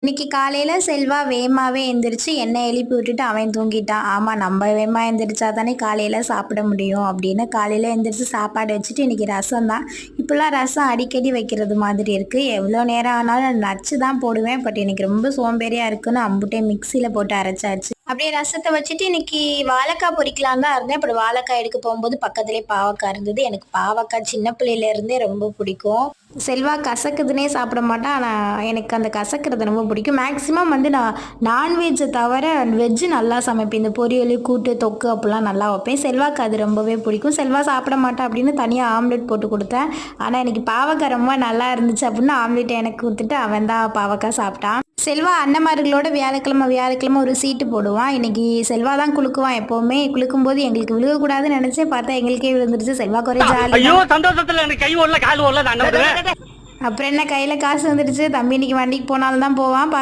இன்னைக்கு காலையில செல்வா வேகமாவே எந்திரிச்சு என்னை எழுப்பி விட்டுட்டு அவன் தூங்கிட்டான். ஆமா, நம்ம வேகமா எந்திரிச்சா தானே காலையில சாப்பிட முடியும் அப்படின்னு காலையில எந்திரிச்சு சாப்பாடு வச்சுட்டு இன்னைக்கு ரசம் தான். இப்பெல்லாம் ரசம் அடிக்கடி வைக்கிறது மாதிரி இருக்கு. எவ்வளோ நேரம் ஆனாலும் நச்சு தான் போடுவேன். பட் இன்னைக்கு ரொம்ப சோம்பேறியா இருக்குன்னு அம்புட்டே மிக்சியில போட்டு அரைச்சாச்சு. அப்படியே ரசத்தை வச்சுட்டு இன்னைக்கு வாழைக்காய் பொரிக்கலான்னு தான் இருந்தேன். அப்புறம் வாழைக்காய் எடுக்க போகும்போது பக்கத்துலேயே பாவக்காய் இருந்தது. எனக்கு பாவக்காய் சின்ன பிள்ளையில இருந்தே ரொம்ப பிடிக்கும். செல்வா கசக்குதுன்னே சாப்பிட மாட்டான். ஆனால் எனக்கு அந்த கசக்கிறது ரொம்ப பிடிக்கும். மேக்ஸிமம் நான் நான்வெஜ்ஜை தவிர வெஜ்ஜு நல்லா சமைப்பேன். இந்த பொரியல், கூட்டு, தொக்கு அப்படிலாம் நல்லா வைப்பேன். செல்வாக்கு அது ரொம்பவே பிடிக்கும். செல்வா சாப்பிட மாட்டான் அப்படின்னு தனியாக ஆம்லெட் போட்டு கொடுத்தேன். ஆனால் எனக்கு பாவக்காய் ரொம்ப நல்லா இருந்துச்சு அப்படின்னு ஆம்லெட் எனக்கு கொடுத்துட்டு அவன் தான் பாவக்காய் சாப்பிட்டான். செல்வா அண்ணன்மார்களோட வியாழக்கிழமை ஒரு சீட்டு போடுவான். இன்னைக்கு செல்வா தான் குலுக்குவான். எப்போவுமே குலுக்கும்போது எங்களுக்கு விழுகக்கூடாதுன்னு நினச்சேன். பார்த்தா எங்களுக்கே விழுந்துருச்சு. செல்வாக்கு ஒரே ஜாலி. அப்புறம் என்ன, கையில் காசு வந்துடுச்சு. தம்பி இன்னைக்கு வண்டிக்கு போனால்தான் போவான்.